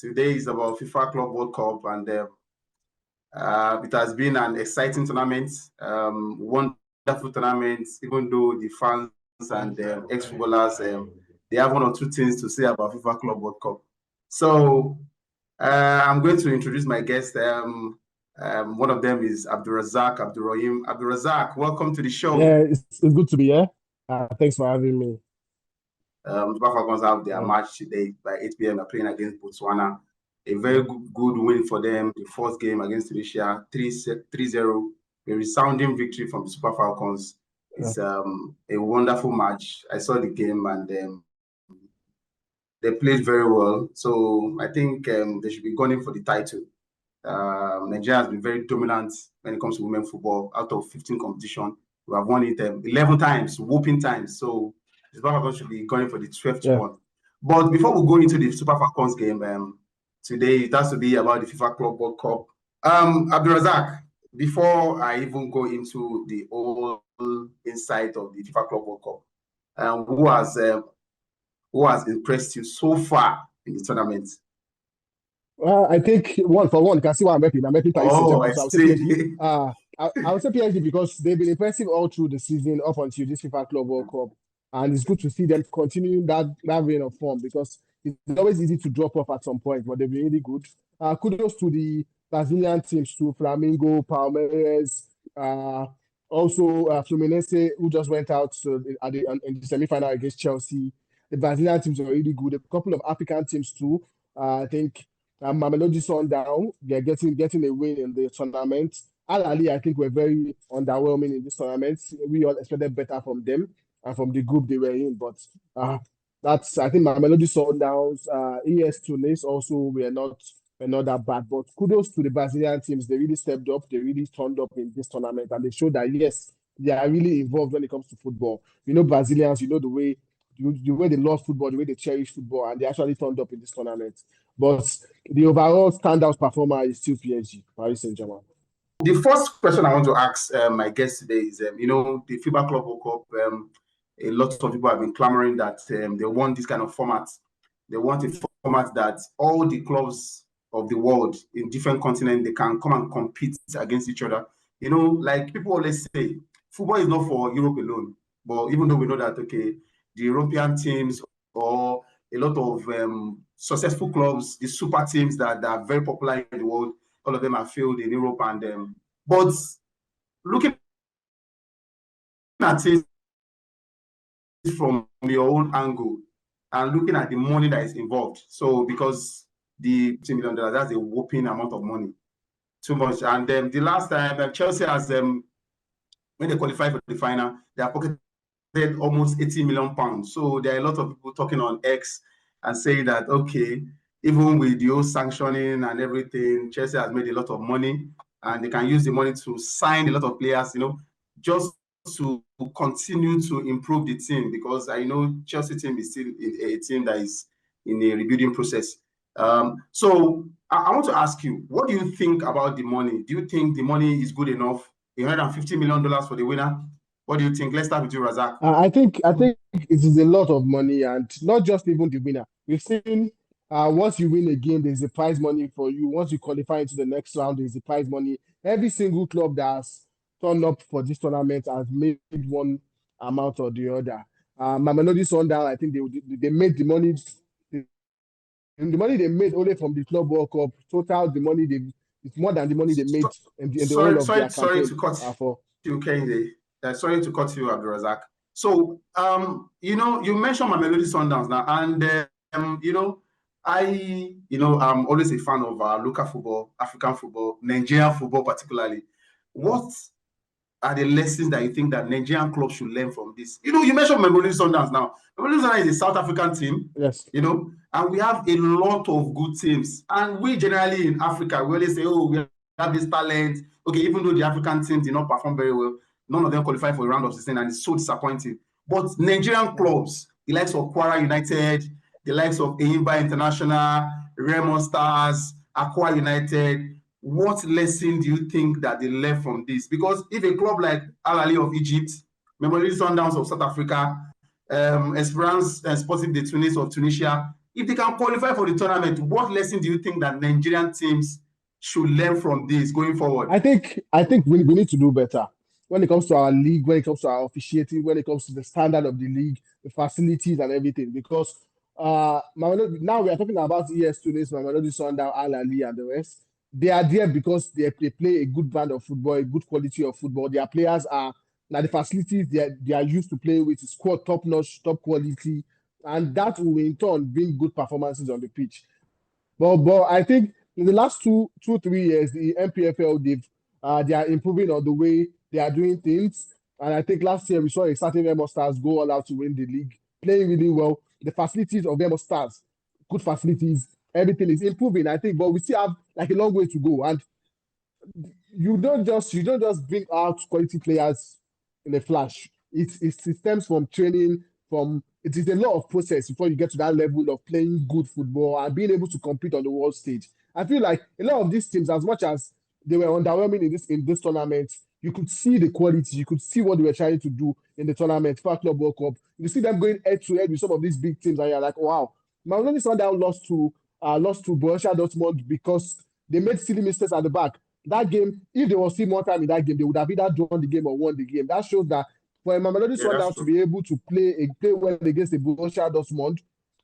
Today is about FIFA Club World Cup, and it has been an exciting tournament, wonderful tournament, even though the fans and ex-footballers, they have one or two things to say about FIFA Club World Cup. So I'm going to introduce my guests. One of them is Abdulrazak Abdulrahim. Abdulrazak, welcome to the show. Yeah, it's good to be here. Thanks for having me. Super Falcons have their match today by 8 p.m. They're playing against Botswana. A very good win for them. The first game against Tunisia, 3-0. A resounding victory from the Super Falcons. It's a wonderful match. I saw the game and they played very well. So I think they should be gunning for the title. Nigeria has been very dominant when it comes to women football. Out of 15 competitions, we have won it 11 times, whooping times. So the Super Falcons should be going for the 12th one. But before we go into the Super Falcons game, today it has to be about the FIFA Club World Cup. Abdulrazak, before I even go into the whole insight of the FIFA Club World Cup, who has impressed you so far in the tournament? Well, I think one you can see why I'm repping. I'm repping Paris Saint-Germain. So I see. PSG. I would say PSG because they've been impressive all through the season up until this FIFA Club World Cup. And it's good to see them continuing that vein of form because it's always easy to drop off at some point, but they've been really good. Kudos to the Brazilian teams, to Flamengo, Palmeiras, also Fluminense, who just went out in the semi-final against Chelsea. The Brazilian teams are really good. A couple of African teams too. I think Mamelodi Sundown, they're getting a win in the tournament. Al Ahly, I think, were very underwhelming in this tournament. We all expected better from them and from the group they were in, but I think Mamelodi Sundowns, ES Tunis also were not that bad. But kudos to the Brazilian teams. They really stepped up. They really turned up in this tournament, and they showed that yes, they are really involved when it comes to football. Brazilians, the way they love football, the way they cherish football, and they actually turned up in this tournament. But the overall standout performer is still PSG, Paris Saint-Germain. The first question I want to ask my guest today is, the FIBA Club World Cup, a lot of people have been clamoring that they want this kind of format. They want a format that all the clubs of the world in different continents, they can come and compete against each other. Like people always say, football is not for Europe alone. But even though we know that, the European teams or a lot of successful clubs, the super teams that are very popular in the world, all of them are filled in Europe. And but looking at it from your own angle and looking at the money that is involved, so because the $2 million, that's a whopping amount of money, too much. And the last time Chelsea has when they qualified for the final, they are pocketed almost £80 million. So there are a lot of people talking on X and saying that even with the old sanctioning and everything, Chelsea has made a lot of money and they can use the money to sign a lot of players, just to continue to improve the team, because I know Chelsea team is still a team that is in a rebuilding process. So I want to ask you, what do you think about the money? Do you think the money is good enough? $150 million for the winner? What do you think? Let's start with you, Razak. I think it is a lot of money, and not just even the winner. We've seen once you win a game, there's a prize money for you. Once you qualify into the next round, there's a prize money. Every single club that has turned up for this tournament has made one amount or the other. Mamelodi Sundown, I think they made the money. The money they made only from the Club World Cup, total the money it's more than the money they made in the whole of their campaign. Sorry to cut you, Kende. Sorry to cut you, Abdulrazak. So, you mentioned Mamelodi Sundowns now, and I'm always a fan of local football, African football, Nigerian football particularly. What are the lessons that you think that Nigerian clubs should learn from this? You mentioned Mamelodi Sundowns now. Mamelodi Sundowns is a South African team. Yes. And we have a lot of good teams. And we generally in Africa, we always say, we have this talent. Even though the African team did not perform very well, none of them qualified for a round of 16, and it's so disappointing. But Nigerian clubs, the likes of Kwara United, the likes of Enyimba International, Remo Stars, Akwa United, what lesson do you think that they learned from this? Because if a club like Al Ahly of Egypt, Mamelodi Sundowns of South Africa, Esperance Sporting de Tunis of Tunisia, if they can qualify for the tournament, what lesson do you think that Nigerian teams should learn from this going forward? I think we need to do better when it comes to our league, when it comes to our officiating, when it comes to the standard of the league, the facilities and everything. Because now we are talking about ES students, Mamelodi Sundown, Al Ali, and the rest. They are there because they play a good brand of football, a good quality of football. Their players are now the facilities they are used to play with is top notch, top quality, and that will in turn bring good performances on the pitch. But I think in the last 3 years, the MPFL they are improving on the way they are doing things. And I think last year we saw a certain Remo Stars go all out to win the league, playing really well. The facilities of Remo Stars, good facilities, everything is improving, I think, but we still have like a long way to go. And you don't just bring out quality players in a flash. It stems from training, it is a lot of process before you get to that level of playing good football and being able to compete on the world stage. I feel like a lot of these teams, as much as they were underwhelming in this tournament, you could see the quality, you could see what they were trying to do in the tournament, FIFA Club World Cup. You see them going head to head with some of these big teams, and you're like, wow. Mamelodi Sundowns lost to Borussia Dortmund because they made silly mistakes at the back. That game, if there was still more time in that game, they would have either drawn the game or won the game. That shows that for a Mamelodi Sundowns to be able to play well against the Borussia Dortmund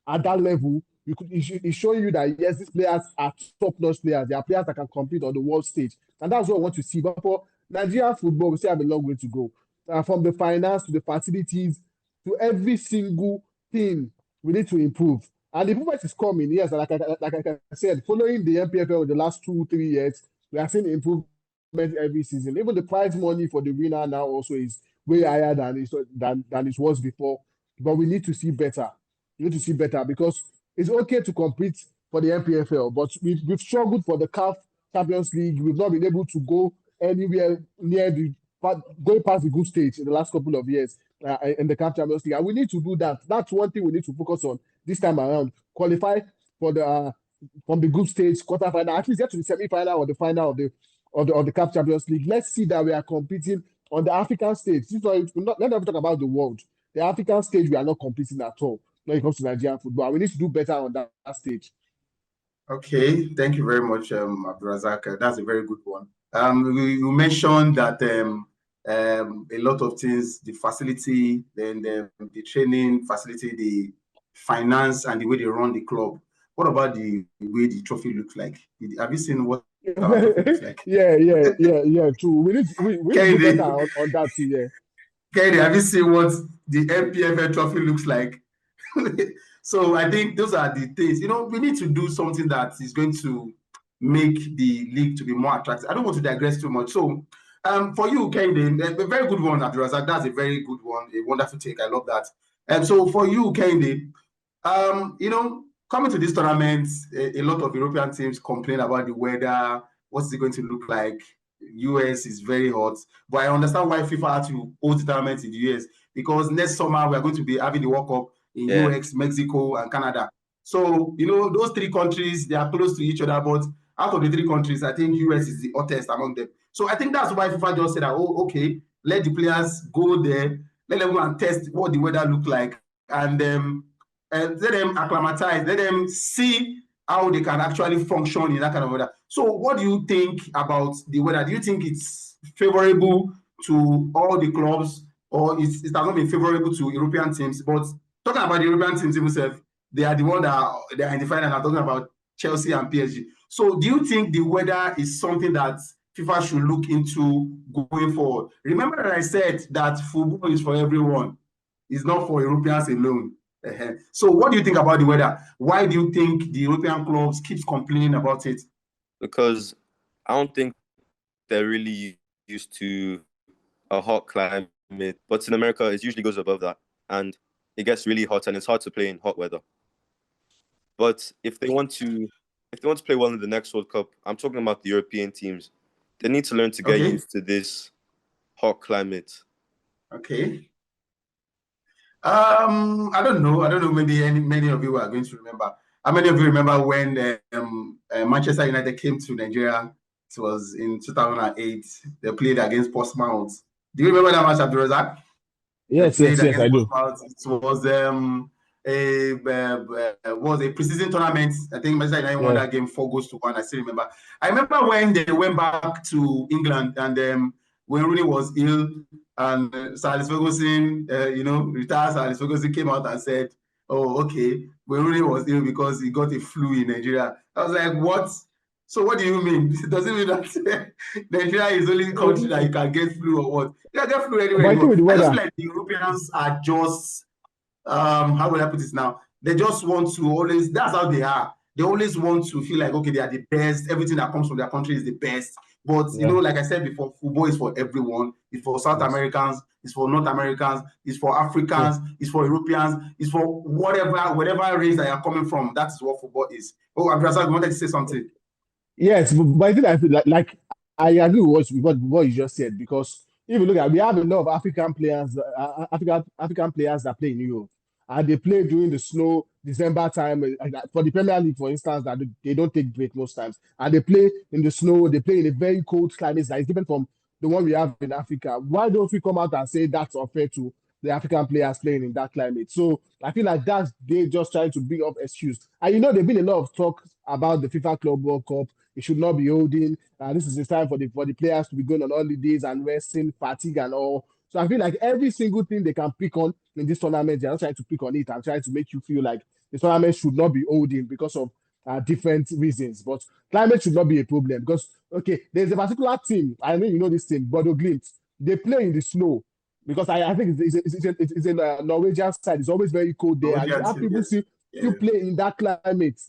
at that level, it's showing you that yes, these players are top-notch players. They are players that can compete on the world stage, and that's what I want to see. But for Nigerian football, we still have a long way to go. From the finance to the facilities to every single thing, we need to improve. And the improvement is coming. Yes, like I said, following the MPFL in the last 2-3 years, we are seeing improvement every season. Even the prize money for the winner now also is way higher than it was before. But we need to see better. We need to see better because it's okay to compete for the MPFL, but we've struggled for the CAF Champions League. We've not been able to go anywhere near going past the group stage in the last couple of years in the CAF Champions League. And we need to do that. That's one thing we need to focus on this time around. Qualify for the from the group stage, quarterfinal, at least get to the semi-final or the final of the CAF Champions League. Let's see that we are competing on the African stage. Let me talk about the world. The African stage, we are not competing at all when it comes to Nigerian football. We need to do better on that stage. Okay, thank you very much, Abdulrazak. That's a very good one. You mentioned that a lot of things, the facility, then the training facility, the finance, and the way they run the club. What about the way the trophy looks like? Have you seen what our trophy looks like? Yeah. True. We need to do better on that too. Yeah. Kennedy, have you seen what the MPFL trophy looks like? So I think those are the things. We need to do something that is going to make the league to be more attractive. I don't want to digress too much. So for you, Kennedy, a very good one, Abdulrazak. That's a very good one, a wonderful take. I love that. And so for you, Kennedy, coming to this tournament, a lot of European teams complain about the weather. What's it going to look like? US is very hot, but I understand why FIFA had to hold the tournament in the US because next summer we are going to be having the World Cup in US, Mexico, and Canada. So those three countries, they are close to each other, but out of the three countries, I think US is the hottest among them. So I think that's why FIFA just said that, okay, let the players go there, let them go and test what the weather look like, and let them acclimatize, let them see how they can actually function in that kind of weather. So what do you think about the weather? Do you think it's favorable to all the clubs, or it has not been favorable to European teams? But talking about the European teams themselves, they are the one that they are in the final, and I'm talking about Chelsea and PSG. So do you think the weather is something that FIFA should look into going forward? Remember that I said that football is for everyone. It's not for Europeans alone. So what do you think about the weather? Why do you think the European clubs keep complaining about it? Because I don't think they're really used to a hot climate. But in America, it usually goes above that. And it gets really hot and it's hard to play in hot weather. But if they want to play well in the next World Cup, I'm talking about the European teams, they need to learn to get used to this hot climate. Okay. I don't know. Maybe many of you are going to remember. How many of you remember when Manchester United came to Nigeria? It was in 2008. They played against Portsmouth. Do you remember that match, Abdulrazak? Yes, I do. It was was a preseason tournament. I think Manchester United won Yeah. that game 4-1. I still remember. I remember when they went back to England and when Rooney was ill and Sir Alex Ferguson, retired Sir Alex Ferguson came out and said, "Oh, okay, when Rooney was ill because he got a flu in Nigeria." I was like, "What? So what do you mean? Does it mean that Nigeria is the only country that you can get flu or what? You can get flu anywhere But I you think go." with the I just weather, feel like the Europeans are just how would I put this now? They just want to always, that's how they are. They always want to feel like, okay, they are the best. Everything that comes from their country is the best. But, yeah, like I said before, football is for everyone. It's for South yes, Americans. It's for North Americans. It's for true. Africans. It's for Europeans. It's for whatever race that you're coming from. That is what football is. Oh, Abdulrazak, you wanted to say something? Yes, but I think I feel like I agree with what you just said because if you look at we have a lot of African players that play in Europe and they play during the snow December time for the Premier League, for instance, that they don't take break most times and they play in the snow. They play in a very cold climate that is different from the one we have in Africa. Why don't we come out and say that's unfair to the African players playing in that climate? So I feel like that's they just trying to bring up excuse. And there's been a lot of talk about the FIFA Club World Cup. It should not be holding. This is the time for the players to be going on holidays and resting, fatigue and all. So I feel like every single thing they can pick on in this tournament, they're not trying to pick on it and trying to make you feel like the tournament should not be holding because of different reasons. But climate should not be a problem because okay, there's a particular team. I know you know this team, Bodo Glimt. They play in the snow because I think it's in Norwegian side. It's always very cold there, and you Norwegian have team, people yes. still Yeah. play in that climate.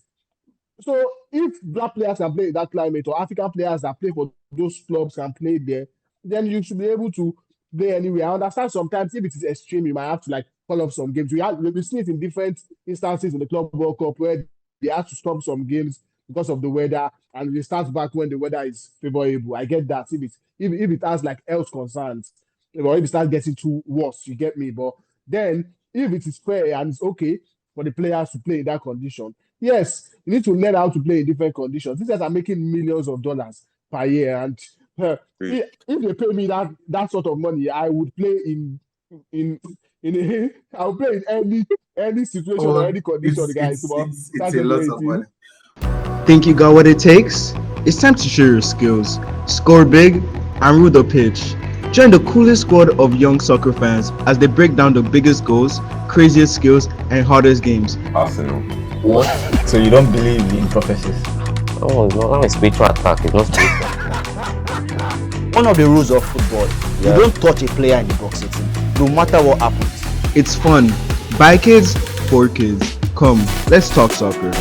So if black players can play in that climate or African players that play for those clubs can play there, then you should be able to play anywhere. I understand sometimes if it is extreme, you might have to like call up some games. We've seen it in different instances in the Club World Cup where they have to stop some games because of the weather and they start back when the weather is favorable. I get that if it has like health concerns or if it starts getting too worse, you get me. But then if it is fair and it's okay for the players to play in that condition, yes, you need to learn how to play in different conditions. These guys are making millions of dollars per year, and if they pay me that sort of money, I would play in I would play in any situation or Oh, any condition, it's guys. it's But it's it's that's a just the lot way it of is. money. Think you got what it takes? It's time to show your skills, score big, and rule the pitch. Join the coolest squad of young soccer fans as they break down the biggest goals, craziest skills, and hardest games. Arsenal. What? So you don't believe in prophecies? Oh, it's not a spiritual attack. It's not spiritual. One of the rules of football, you don't touch a player in the box 18, no matter what happens. It's fun. By kids, for kids. Come, let's talk soccer.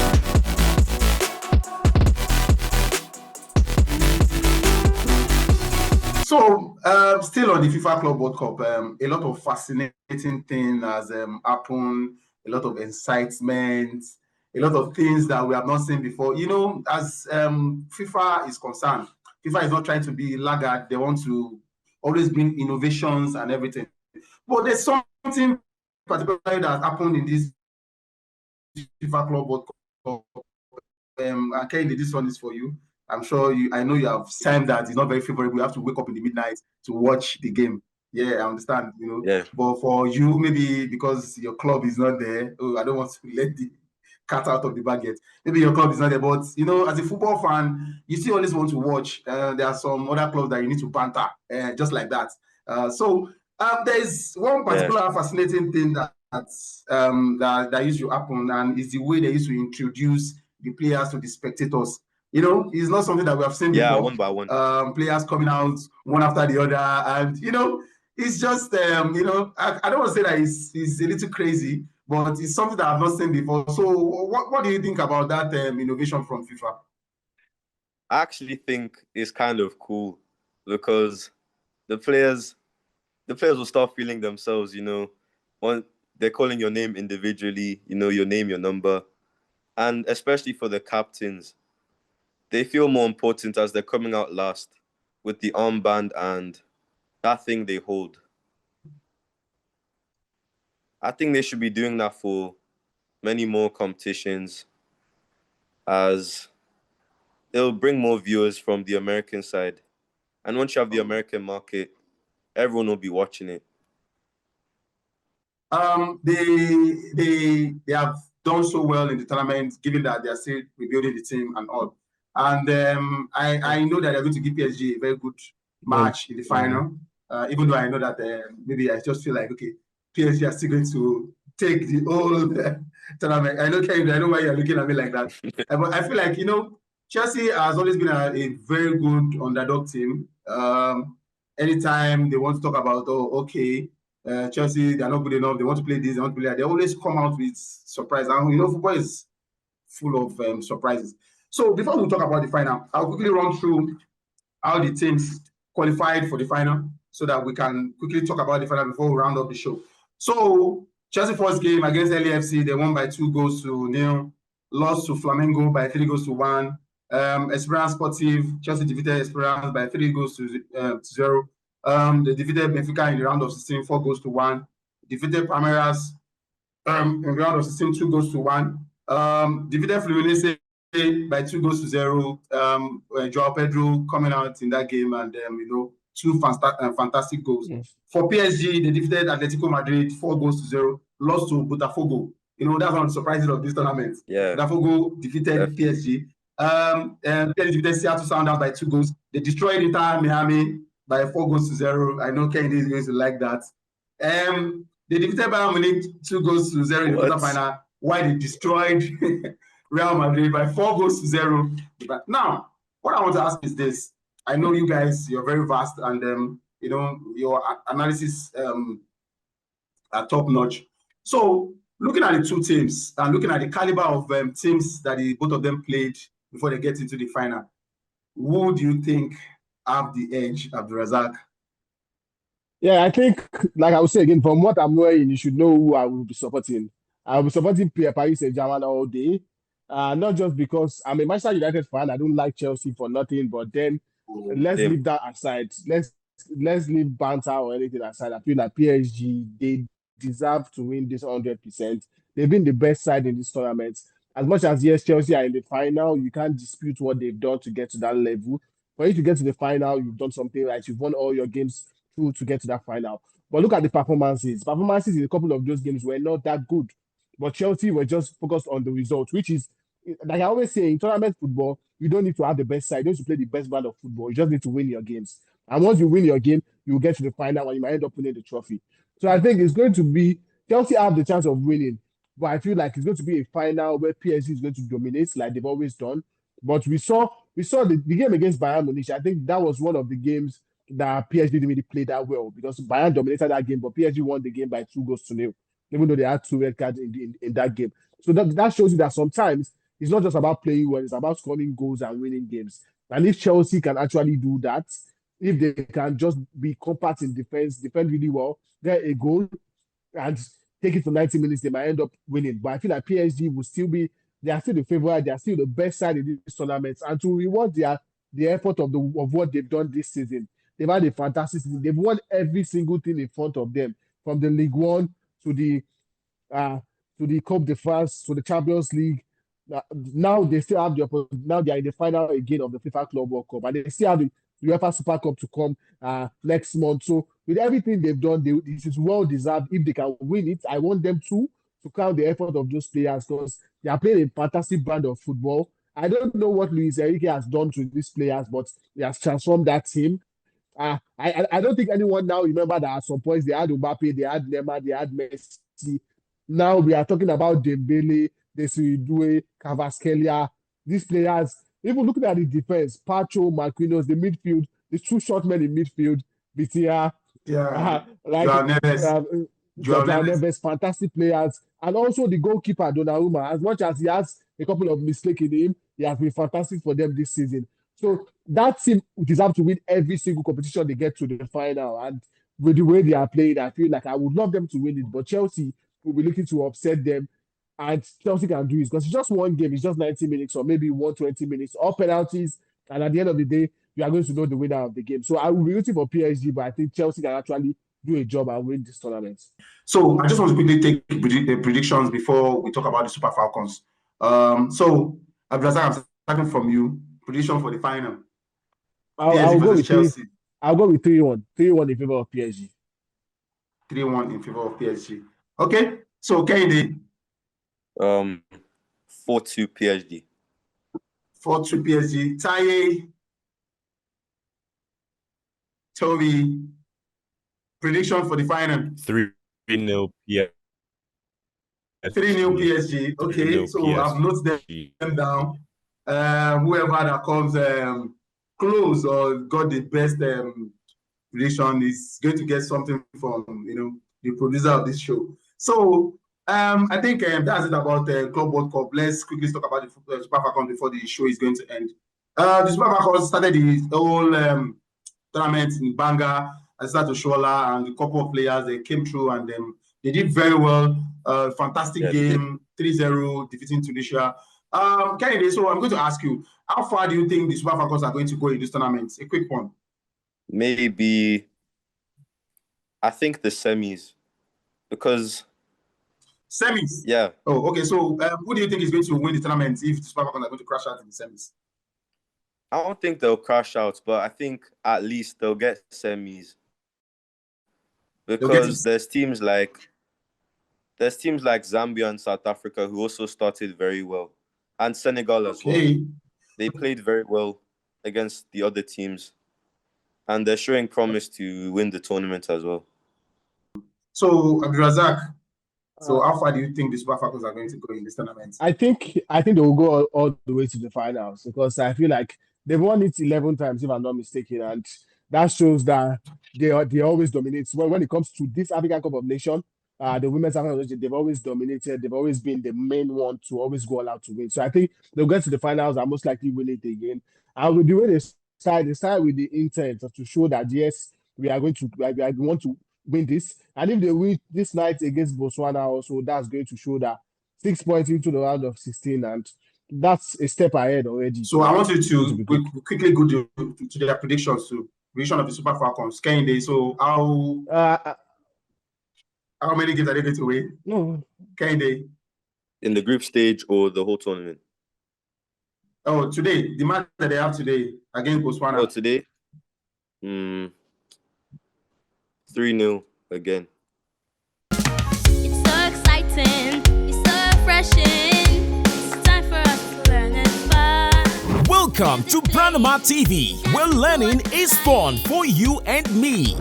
So, still on the FIFA Club World Cup, a lot of fascinating things has happened, a lot of excitement, a lot of things that we have not seen before. As FIFA is concerned, FIFA is not trying to be laggard. They want to always bring innovations and everything. But there's something particularly that has happened in this FIFA Club World Cup. And Kehinde, this one is for you. I know you have time that is not very favorable. You have to wake up in the midnight to watch the game. Yeah, I understand, Yeah. But for you, maybe because your club is not there, I don't want to let the cat out of the bag yet. Maybe your club is not there, but as a football fan, you still always want to watch. There are some other clubs that you need to banter, just like that. So there is one particular fascinating thing that used to happen, and is the way they used to introduce the players to the spectators. It's not something that we have seen Yeah, before. one by one. Players coming out one after the other, and it's just I don't want to say that it's a little crazy, but it's something that I've not seen before. So, what do you think about that innovation from FIFA? I actually think it's kind of cool because the players will start feeling themselves, when they're calling your name individually, your name, your number. And especially for the captains, they feel more important as they're coming out last with the armband and that thing they hold. I think they should be doing that for many more competitions as it'll bring more viewers from the American side. And once you have the American market, everyone will be watching it. They have done so well in the tournament, given that they are still rebuilding the team and all. And I know that they're going to give PSG a very good match in the final. Even though I know that maybe I just feel like, okay, PSG are still going to take the whole tournament. I know, Kevin, I know why you're looking at me like that. But I feel like, Chelsea has always been a very good underdog team. Anytime they want to talk about, Chelsea, they're not good enough, they want to play this, they want to play that, they always come out with surprise. And, football is full of surprises. So before we talk about the final, I'll quickly run through how the teams qualified for the final so that we can quickly talk about the final before we round up the show. So Chelsea first game against LAFC, they won by 2-0, lost to Flamengo by 3-1. Esperance Sportive, Chelsea defeated Esperance by 3-0. They defeated Benfica in the round of 16, 4-1. Defeated Palmeiras in the round of 16, 2-1. Defeated Fluminense by 2-0. Joao Pedro coming out in that game and two fantastic goals. Yes. For PSG, they defeated Atletico Madrid 4-0, lost to Botafogo. That's one of the surprises of this tournament. Yeah. Botafogo defeated PSG. PSG defeated Seattle Sounders by 2 goals. They destroyed Inter Miami by 4-0. I know Kenny is going to like that. They defeated Bayern Munich 2-0 in the quarterfinal, while they destroyed Real Madrid by 4-0. Now, what I want to ask is this. I know you guys, you're very vast and, your analysis are top notch. So, looking at the two teams and looking at the caliber of teams that both of them played before they get into the final, who do you think have the edge, Abdulrazak? Yeah, I think, like I would say again, from what I'm knowing, you should know who I will be supporting. I will be supporting Paris Saint-Germain all day. Not just because I'm a Manchester United fan, I don't like Chelsea for nothing, but then let's leave that aside. Let's leave banter or anything aside. I feel like PSG, they deserve to win this 100%. They've been the best side in this tournament. As much as, yes, Chelsea are in the final, you can't dispute what they've done to get to that level. For you to get to the final, you've done something right. You've won all your games through to get to that final. But look at the performances. Performances in a couple of those games were not that good. But Chelsea were just focused on the result, which is, like I always say, in tournament football, you don't need to have the best side. You don't need to play the best brand of football. You just need to win your games. And once you win your game, you will get to the final and you might end up winning the trophy. So I think it's going to be, Chelsea have the chance of winning. But I feel like it's going to be a final where PSG is going to dominate like they've always done. But we saw the game against Bayern Munich. I think that was one of the games that PSG didn't really play that well because Bayern dominated that game, but PSG won the game by 2-0, even though they had 2 red cards in that game. So that shows you that sometimes it's not just about playing well, it's about scoring goals and winning games. And if Chelsea can actually do that, if they can just be compact in defense, defend really well, get a goal, and take it to 90 minutes, they might end up winning. But I feel like PSG will still be, they are still the favorite, they are still the best side in these tournaments. And to reward the effort of what they've done this season, they've had a fantastic season. They've won every single thing in front of them, from the Ligue 1 to the Coupe de France, to the Champions League. Now they still have now they are in the final again of the FIFA Club World Cup, and they still have the UEFA Super Cup to come next month. So with everything they've done, this is well deserved. If they can win it, I want them to count the effort of those players because they are playing a fantastic brand of football. I don't know what Luis Enrique has done to these players, but he has transformed that team. I don't think anyone now remember that at some points they had Mbappe, they had Neymar, they had Messi. Now we are talking about Dembele, Desiree Doué, Kvaratskhelia. These players, even looking at the defense, Pacho, Marquinhos, the midfield, the 2 short men in midfield, Vitia, Joao Neves, fantastic players, and also the goalkeeper Donnarumma. As much as he has a couple of mistakes in him, he has been fantastic for them this season. So that team deserves to win every single competition they get to the final. And with the way they are playing, I feel like I would love them to win it, but Chelsea will be looking to upset them. And Chelsea can do it because it's just one game, it's just 90 minutes or maybe 120 minutes, all penalties. And at the end of the day, you are going to know the winner of the game. So I will be rooting for PSG, but I think Chelsea can actually do a job and win this tournament. So I just want to quickly take predictions before we talk about the Super Falcons. So Abdulrazak, I'm starting from you. Prediction for the final. I'll go with Chelsea. I'll go with 3-1. 3-1 in favor of PSG. 3-1 in favor of PSG. Okay, so Kennedy. 4-2 PSG. 4-2 PSG. Taye, Toby, prediction for the final. 3-0 PSG. 3-0 PSG. Okay, 3-0 so I've noted them down. Whoever that comes close or got the best prediction is going to get something from the producer of this show. So I think that's it about the Club World Cup. Let's quickly talk about the Super Falcons before the show is going to end. The Super Falcons started the whole tournament in Banga, Asatu Shola, and a couple of players they came through and they did very well. Fantastic game, 3-0, defeating Tunisia. Kennedy, so I'm going to ask you, how far do you think the Super Falcons are going to go in this tournament? A quick one. Maybe, I think the semis, because semis. Yeah. Oh, okay. So, who do you think is going to win the tournament if the Super Falcons are going to crash out in the semis? I don't think they'll crash out, but I think at least they'll get semis. Because there's teams like Zambia and South Africa who also started very well, and Senegal as well. They played very well against the other teams, and they're showing promise to win the tournament as well. So, Abdulrazak, so how far do you think the Super Falcons are going to go in this tournament? I think they will go all the way to the finals because I feel like they've won it 11 times, if I'm not mistaken, and that shows that they always dominate. So when it comes to this African Cup of Nations, the women's African Cup of Nations, they've always dominated. They've always been the main one to always go all out to win. So I think they'll get to the finals and most likely win it again. And with the way they start with the intent to show that yes, we want to win this. And if they win this night against Botswana also, that's going to show that 6 points into the round of 16, and that's a step ahead already. So I want you to quickly go to their predictions to prediction of the Super Falcons. Kennedy, so how many games are they going to win? No. Kennedy. In the group stage or the whole tournament? Oh, today, the match that they have today against Botswana. Oh, today? 3-0 again. It's so exciting, it's so refreshing. It's time for us to learn and fun. Welcome to Branama TV, where learning is fun for you and me.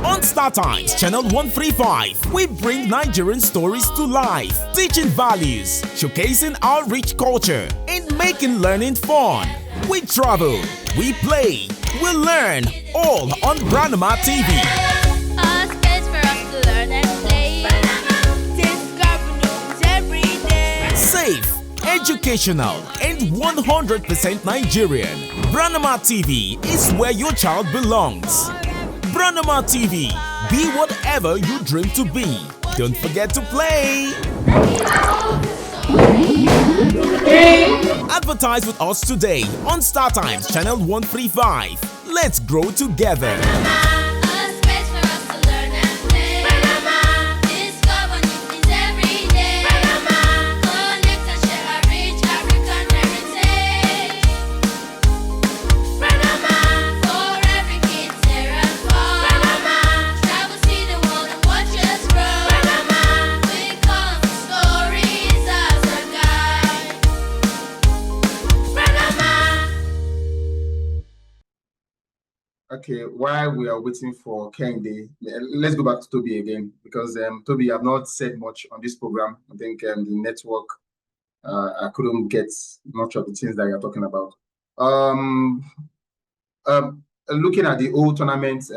On Star Times, channel 135, we bring Nigerian stories to life, teaching values, showcasing our rich culture, and making learning fun. We travel, we play, we learn, all on Branama TV. A space for us to learn and play. Discover news every day. Safe, educational, and 100% Nigerian. Branama TV is where your child belongs. Branama TV, be whatever you dream to be. Don't forget to play. Advertise with us today on Star Times channel 135. Let's grow together. Okay, while we are waiting for Kennedy, let's go back to Toby again because Toby, I've not said much on this program. I think the network, I couldn't get much of the things that you're talking about. Looking at the whole tournament,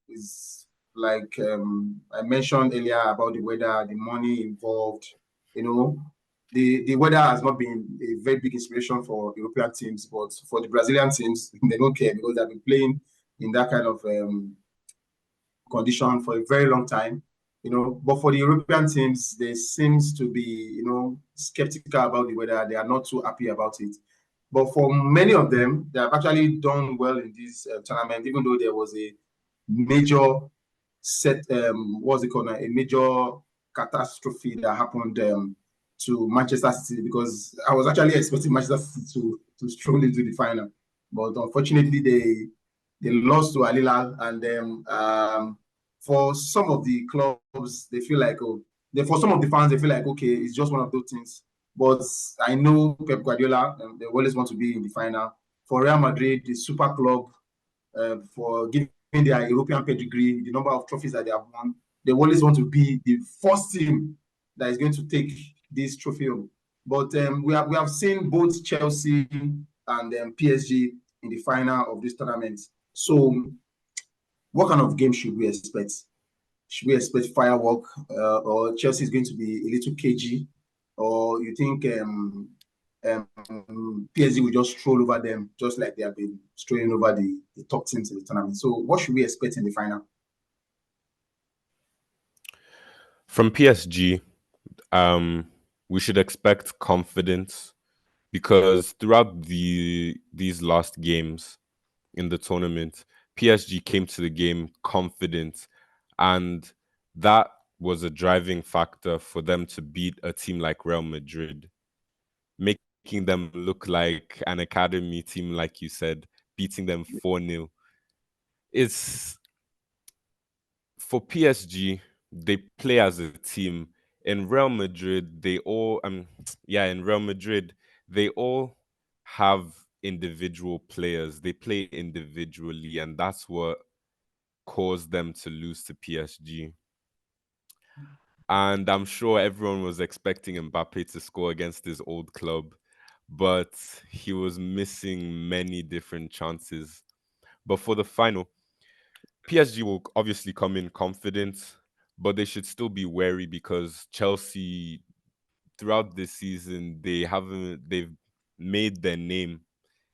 is like I mentioned earlier about the weather, the money involved. The weather has not been a very big inspiration for European teams, but for the Brazilian teams, they don't care because they've been playing in that kind of condition for a very long time, But for the European teams, they seems to be, skeptical about the weather. They are not too happy about it. But for many of them, they have actually done well in this tournament, even though there was a major a major catastrophe that happened to Manchester City, because I was actually expecting Manchester City to stroll into the final, but unfortunately they lost to Al Hilal, and then for some of the clubs, they feel like, for some of the fans, they feel like, okay, it's just one of those things. But I know Pep Guardiola, they always want to be in the final. For Real Madrid, the super club, for giving their European pedigree, the number of trophies that they have won, they always want to be the first team that is going to take this trophy home. But we have seen both Chelsea and PSG in the final of this tournament. So, what kind of game should we expect? Should we expect firework, or Chelsea is going to be a little cagey, or you think PSG will just stroll over them, just like they have been strolling over the top teams in the tournament? So, what should we expect in the final? From PSG, we should expect confidence, because throughout these last games in the tournament, PSG came to the game confident, and that was a driving factor for them to beat a team like Real Madrid, making them look like an academy team, like you said, beating them 4-0. It's for PSG, they play as a team. In Real Madrid, they all have individual players. They play individually, and that's what caused them to lose to PSG. And I'm sure everyone was expecting Mbappe to score against his old club, but he was missing many different chances. But for the final, PSG will obviously come in confident, but they should still be wary, because Chelsea, throughout this season, they've made their name.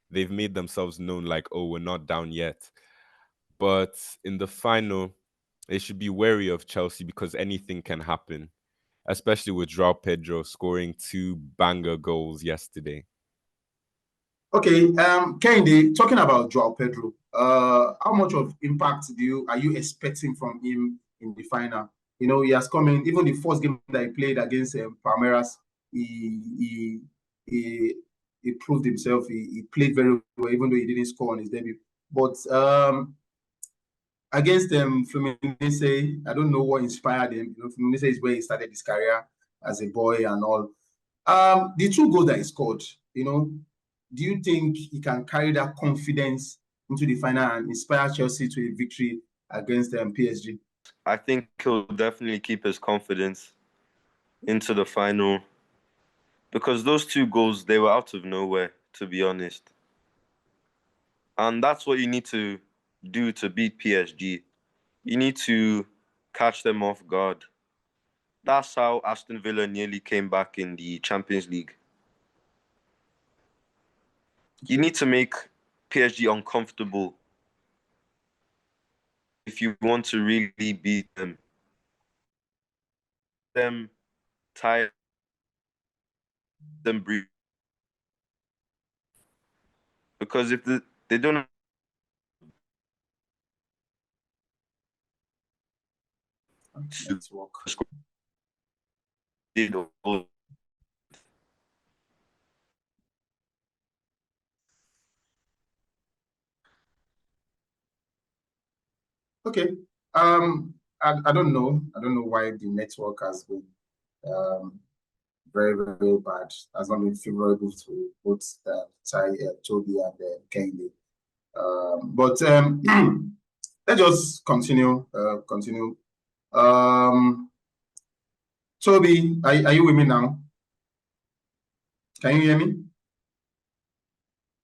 They've made themselves known, like, oh, we're not down yet. But in the final, they should be wary of Chelsea, because anything can happen, especially with João Pedro scoring 2 banger goals yesterday. Okay, Kehinde, talking about João Pedro, how much of impact are you expecting from him in the final? You know, he has come in, even the first game that he played against Palmeiras, he proved himself. He played very well, even though he didn't score on his debut. But against Fluminense, I don't know what inspired him. You know, Fluminense is where he started his career as a boy and all. The 2 goals that he scored, you know, do you think he can carry that confidence into the final and inspire Chelsea to a victory against PSG? I think he'll definitely keep his confidence into the final, because those 2 goals, they were out of nowhere, to be honest. And that's what you need to do to beat PSG. You need to catch them off guard. That's how Aston Villa nearly came back in the Champions League. You need to make PSG uncomfortable if you want to really beat them. Them tired, them breathe. Because if they don't work. Okay. I don't know. I don't know why the network has been very, very bad. Has not been favorable to both Toby and Kehinde. But let's just continue. Toby, are you with me now? Can you hear me?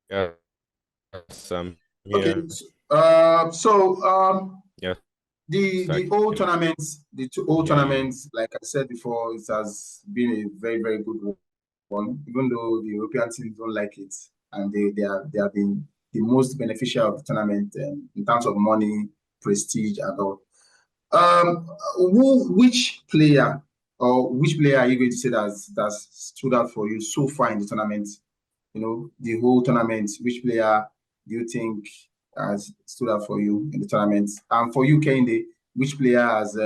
Yes, I'm here. Okay. Yeah. The old tournaments, tournaments, like I said before, it has been a very, very good one, even though the European teams don't like it, and they have been the most beneficial of the tournament in terms of money, prestige, and all. Which player are you going to say that's stood out for you so far in the tournament? You know, the whole tournament. Which player do you think has stood out for you in the tournament? And for you, Kehinde, which player has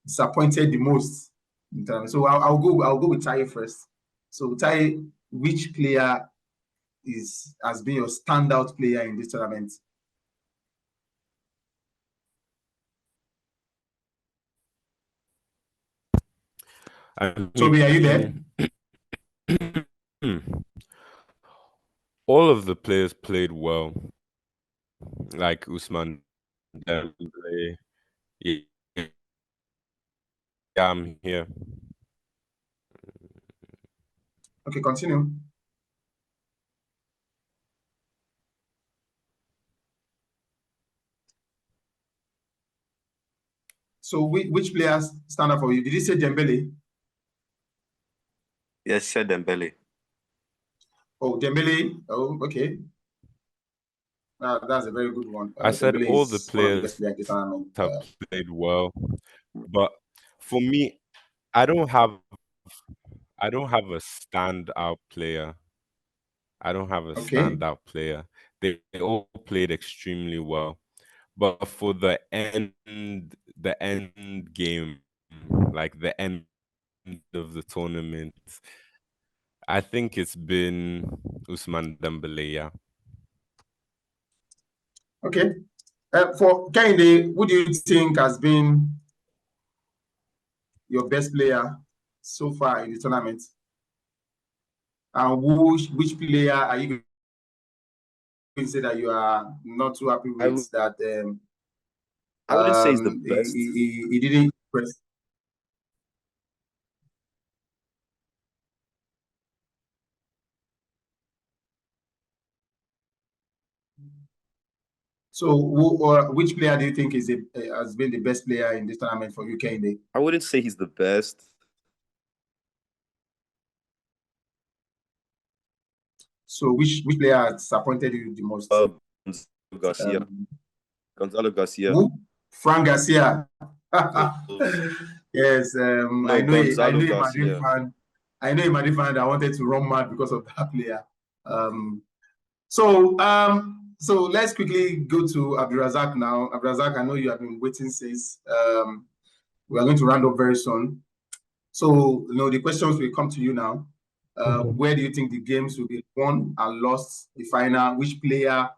disappointed the most in the tournament? So I'll go with Tai first. So Tai, which player has been your standout player in this tournament? Toby, are you there? All of the players played well, like Usman Dembele. Yeah, I'm here. Okay, continue. So which players stand out for you? Did you say Dembele? Yes, said Dembele. Oh, Dembele. Oh, okay. That's a very good one. I said Dembele all the is one of the best players players in the tournament. have played well, but for me, I don't have a standout player. I don't have a Okay. standout player. They all played extremely well, but for the end game, like the end of the tournament, I think it's been Usman Dembele. Yeah. Okay. For Kehinde, who do you think has been your best player so far in the tournament? And which player are you going to say that you are not too happy with that? I wouldn't say he's the best. He didn't impress. So, which player do you think has been the best player in this tournament for UK? I wouldn't say he's the best. So, which player has disappointed you the most? Garcia. Gonzalo Garcia. Who? Frank Garcia. Yes, No, I know a Garcia. Madrid fan. I know a Madrid fan that wanted to run mad because of that player. So let's quickly go to Abdulrazak now. Abdulrazak, I know you have been waiting since. We are going to round up very soon. So, the questions will come to you now. Where do you think the games will be won and lost, the final? Which player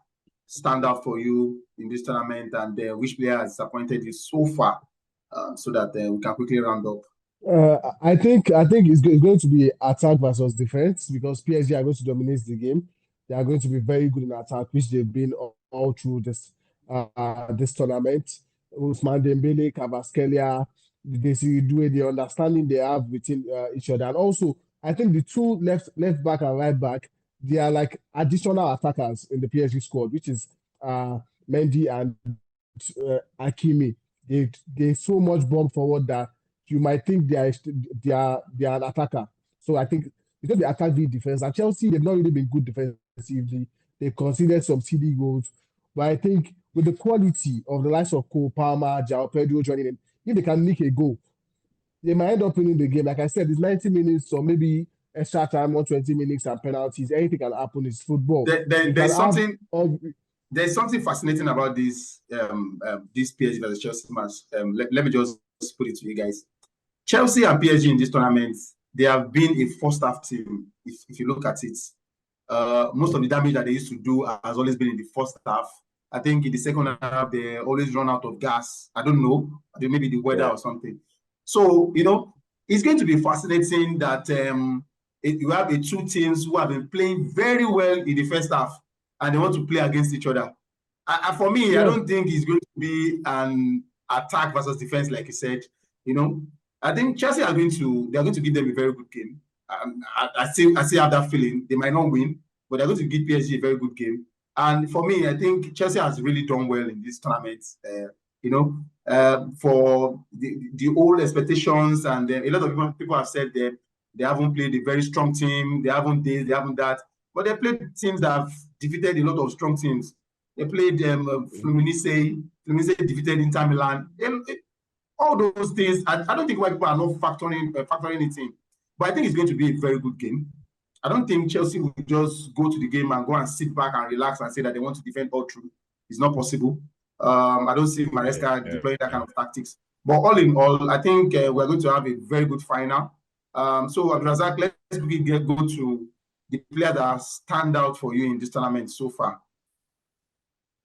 stand out for you in this tournament, and which player has disappointed you so far, so that we can quickly round up? I think it's going to be attack versus defense because PSG are going to dominate the game. They are going to be very good in attack, which they've been all through this tournament. Ousmane Dembele, Kvaratskhelia, the understanding they have between each other, and also I think the two left back and right back, they are like additional attackers in the PSG squad, which is Mendy and Hakimi. They so much bomb forward that you might think they are an attacker. So I think it's going to be attack v defense. And Chelsea, they've not really been good defensively. They conceded some CD goals. But I think with the quality of the likes of Cole Palmer, João Pedro joining them, if they can nick a goal, they might end up winning the game. Like I said, it's 90 minutes or maybe extra time, 120 minutes and penalties. Anything can happen. It's football. There's something fascinating about this PSG versus Chelsea match. Let me just put it to you guys. Chelsea and PSG in this tournament, they have been a first half team. If you look at it, most of the damage that they used to do has always been in the first half. I think in the second half, they always run out of gas. I don't know, maybe the weather or something. So, it's going to be fascinating that you have the two teams who have been playing very well in the first half and they want to play against each other. For me, I don't think it's going to be an attack versus defense, like you said. I think Chelsea are going to give them a very good game. I still have that feeling. They might not win, but they're going to give PSG a very good game. And for me, I think Chelsea has really done well in this tournament. For the old expectations, and a lot of people have said that they haven't played a very strong team. They haven't this, they haven't that. But they played teams that have defeated a lot of strong teams. They played Fluminense. Fluminense defeated Inter Milan. All those things, I don't think why people are not factoring it in. But I think it's going to be a very good game. I don't think Chelsea will just go to the game and go and sit back and relax and say that they want to defend all through. It's not possible. I don't see Maresca deploying that kind of tactics. But all in all, I think we're going to have a very good final. So, Abdulrazak, let's go to the player that stand out for you in this tournament so far.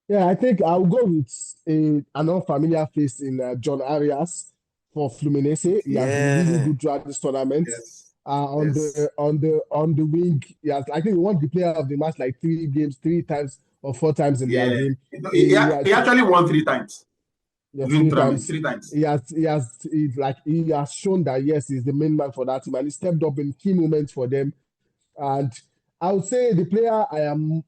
Yeah, I think I'll go with an unfamiliar face in John Arias. for Fluminense. He has been really good throughout this tournament. Yes. On the wing, I think he won the player of the match like 3 times or 4 times in their game. He actually won 3 times. Yes, During 3 tournament, times. 3 times. He has shown that yes, he's the main man for that team, and he stepped up in key moments for them. And I would say the player I am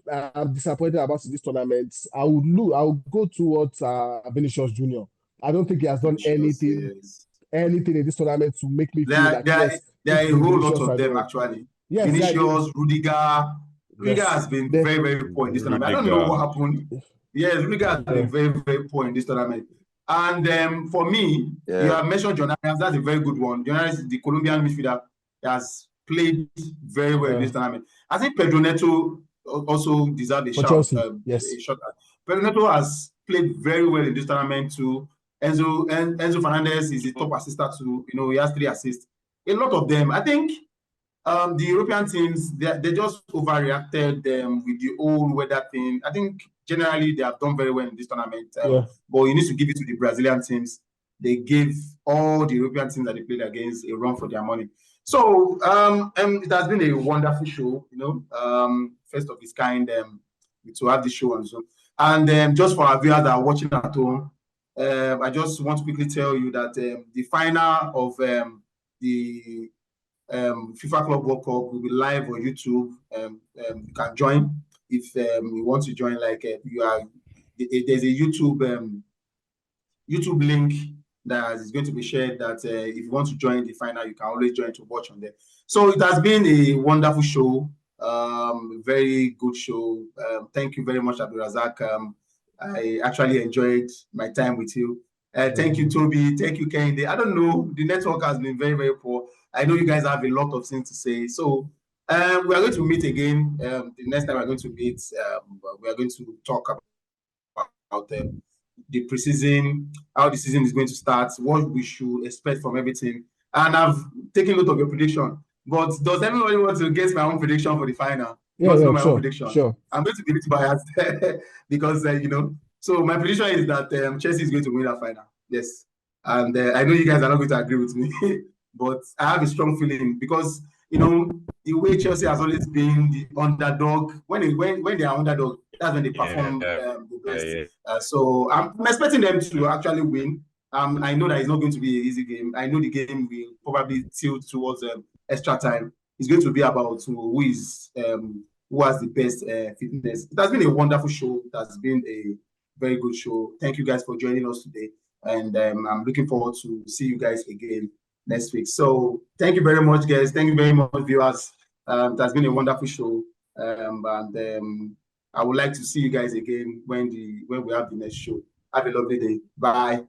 disappointed about in this tournament, I would go towards Vinicius Junior. I don't think he has done anything in this tournament to make me feel like yes. There are a whole lot of them actually. Yes, Vinicius, Rudiger. Rudiger has been very, very poor in this tournament. I don't know what happened. Yes, Rudiger has been very, very poor in this tournament. And for me, you have mentioned John Arias. That's a very good one. John Arias is the Colombian midfielder. He has played very well in this tournament. I think Pedro Neto also deserves a shout. Yes. A shot. Pedro Neto has played very well in this tournament too. Enzo Fernandez is the top assistant too. He has 3 assists. A lot of them. I think the European teams, they just overreacted with the whole weather thing. I think generally they have done very well in this tournament. But you need to give it to the Brazilian teams. They gave all the European teams that they played against a run for their money. So it has been a wonderful show, first of its kind to have this show on Zoom. And just for our viewers that are watching at home, I just want to quickly tell you that the final of the FIFA Club World Cup will be live on YouTube. You can join if you want to join. Like there's a YouTube link that is going to be shared. That if you want to join the final, you can always join to watch on there. So it has been a wonderful show, very good show. Thank you very much, Abdulrazak. I actually enjoyed my time with you. Thank you, Toby. Thank you, Kehinde. I don't know, the network has been very, very poor. I know you guys have a lot of things to say. So we are going to meet again. The next time we're going to meet, we are going to talk about the preseason, how the season is going to start, what we should expect from everything. And I've taken note of your prediction. But does everybody want to guess my own prediction for the final? My own prediction. Sure. I'm going to be a bit biased because So my prediction is that Chelsea is going to win that final. Yes, and I know you guys are not going to agree with me, but I have a strong feeling because the way Chelsea has always been the underdog. When they are underdog, that's when they perform the best. So I'm expecting them to actually win. I know that it's not going to be an easy game. I know the game will probably tilt towards extra time. It's going to be about who has the best fitness. It has been a wonderful show. It has been a very good show. Thank you guys for joining us today. And I'm looking forward to see you guys again next week. So thank you very much, guys. Thank you very much, viewers. It has been a wonderful show. And I would like to see you guys again when we have the next show. Have a lovely day. Bye.